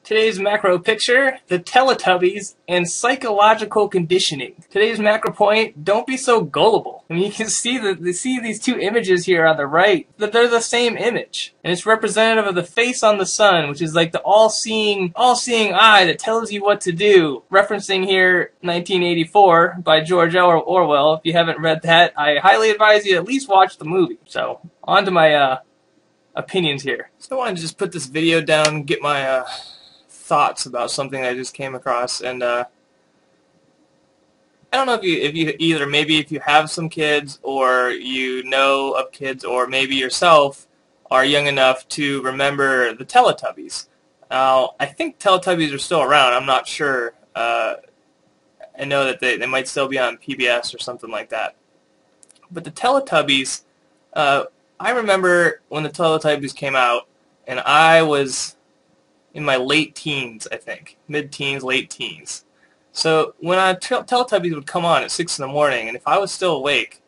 Today's macro picture, the Teletubbies and psychological conditioning. Today's macro point, don't be so gullible. I mean, you can see these two images here on the right, that they're the same image. And it's representative of the face on the sun, which is like the all-seeing eye that tells you what to do. Referencing here 1984 by George Orwell. If you haven't read that, I highly advise you at least watch the movie. So, on to my opinions here. So I wanted to just put this video down and get my thoughts about something I just came across, and I don't know if you either, maybe if you have some kids or you know of kids, or maybe yourself are young enough to remember the Teletubbies. I think Teletubbies are still around. I'm not sure. I know that they might still be on PBS or something like that. But the Teletubbies, I remember when the Teletubbies came out, and I was in my late teens, I think. Mid-teens, late teens. So when Teletubbies would come on at 6 in the morning, and if I was still awake,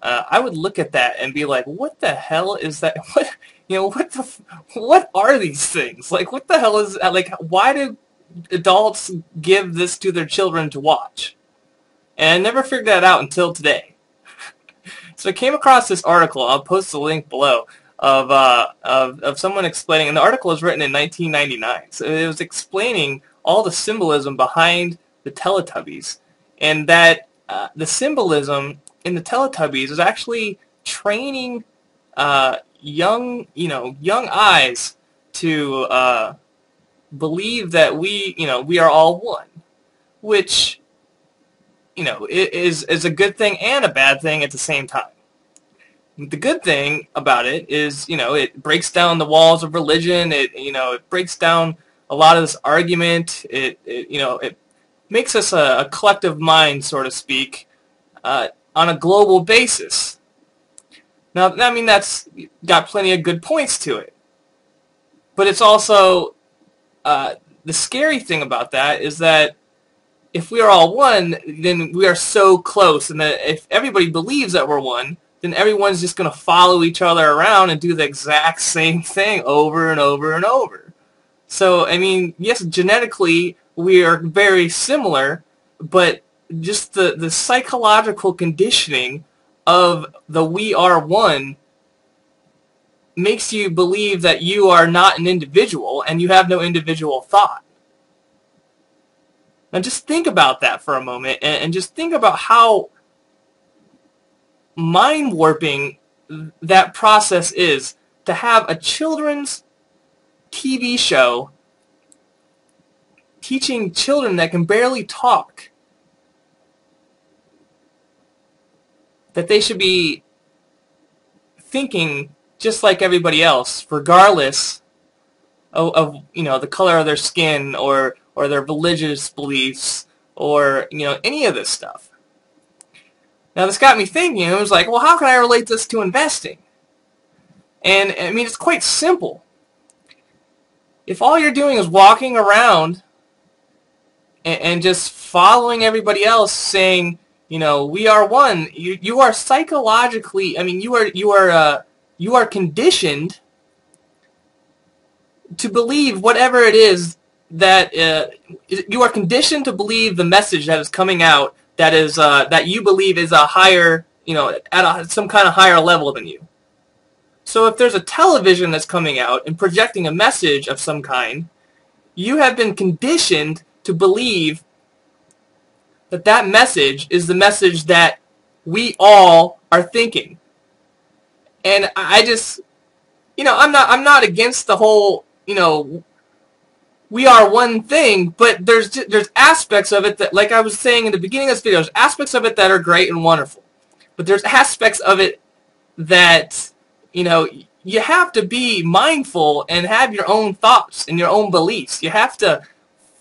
I would look at that and be like, what the hell is that? What are these things? Like, what the hell is, like, why do adults give this to their children to watch? And I never figured that out until today. So I came across this article, I'll post the link below, of someone explaining, and the article was written in 1999, so it was explaining all the symbolism behind the Teletubbies, and that the symbolism in the Teletubbies is actually training young eyes to believe that we are all one, which is a good thing and a bad thing at the same time. The good thing about it is, it breaks down the walls of religion. It breaks down a lot of this argument. It makes us a collective mind, so to speak, on a global basis. Now, I mean, that's got plenty of good points to it. But it's also, the scary thing about that is that if we are all one, then we are so close, and that if everybody believes that we're one, then everyone's just going to follow each other around and do the exact same thing over and over and over. So, I mean, yes, genetically we are very similar, but just the psychological conditioning of the we are one makes you believe that you are not an individual and you have no individual thought. Now just think about that for a moment, and just think about how mind-warping that process is, to have a children's TV show teaching children that can barely talk that they should be thinking just like everybody else, regardless of the color of their skin or their religious beliefs or any of this stuff. Now this got me thinking. It was like, well, how can I relate this to investing? And I mean, it's quite simple. If all you're doing is walking around and just following everybody else saying, we are one, you are psychologically, I mean, you are conditioned to believe whatever it is that you are conditioned to believe the message that is coming out, that is that you believe is a higher, at some kind of higher level than you. So if there's a television that's coming out and projecting a message of some kind, you have been conditioned to believe that that message is the message that we all are thinking. And I just, I'm not against the whole, we are one thing, but there's aspects of it that, like I was saying in the beginning of this video, there's aspects of it that are great and wonderful. But there's aspects of it that, you have to be mindful and have your own thoughts and your own beliefs. You have to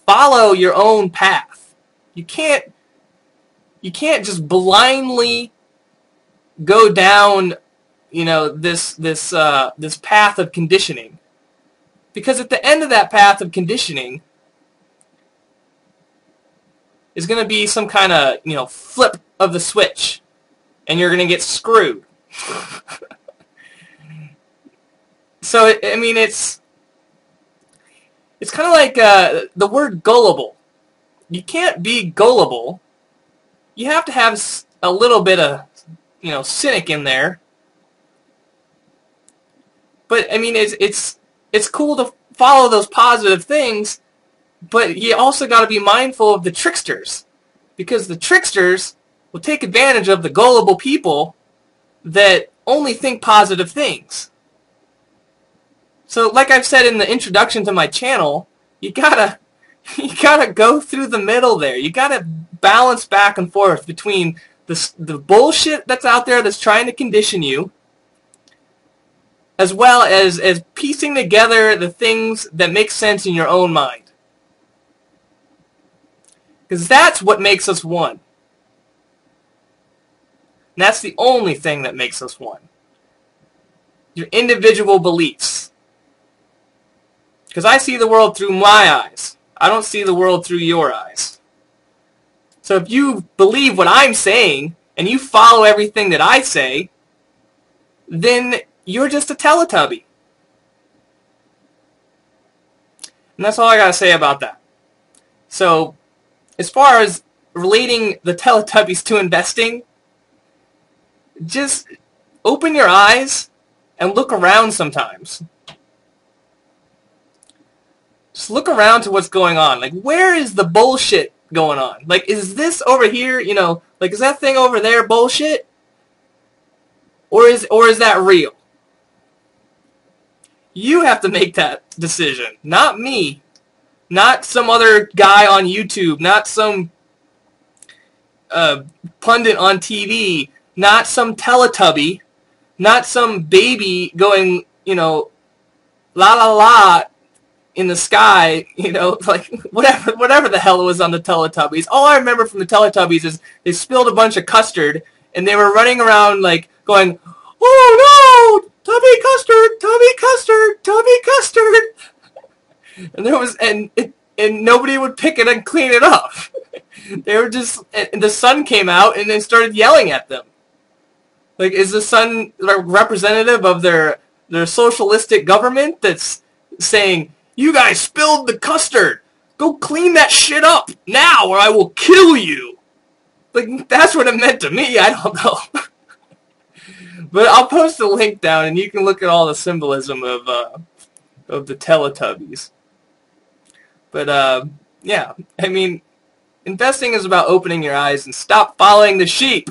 follow your own path. You can't just blindly go down, this path of conditioning. Because at the end of that path of conditioning is going to be some kind of, flip of the switch, and you're going to get screwed. So, I mean, It's kind of like the word gullible. You can't be gullible. You have to have a little bit of, cynic in there. But I mean, it's cool to follow those positive things, but you also got to be mindful of the tricksters, because the tricksters will take advantage of the gullible people that only think positive things. So, like I've said in the introduction to my channel, you gotta go through the middle there. You gotta balance back and forth between the bullshit that's out there that's trying to condition you, as well as piecing together the things that make sense in your own mind. Because that's what makes us one. And that's the only thing that makes us one. Your individual beliefs. Because I see the world through my eyes. I don't see the world through your eyes. So if you believe what I'm saying, and you follow everything that I say, then you're just a Teletubby. And that's all I gotta say about that. So, as far as relating the Teletubbies to investing, just open your eyes and look around sometimes. Just look around to what's going on. Like, where is the bullshit going on? Like, is this over here, like, is that thing over there bullshit? Or is that real? You have to make that decision, not me. Not some other guy on YouTube, not some pundit on TV, not some Teletubby, not some baby going, la la la in the sky, like whatever the hell it was on the Teletubbies. All I remember from the Teletubbies is they spilled a bunch of custard and they were running around like going, "Oh no, Tubby custard, Tubby custard, Tubby custard." And and nobody would pick it and clean it up. They were just, and the sun came out and they started yelling at them. Like, is the sun representative of their socialistic government that's saying, "You guys spilled the custard. Go clean that shit up now or I will kill you"? Like, that's what it meant to me. I don't know. But I'll post a link down and you can look at all the symbolism of the Teletubbies. But, yeah, I mean, investing is about opening your eyes and stop following the sheep.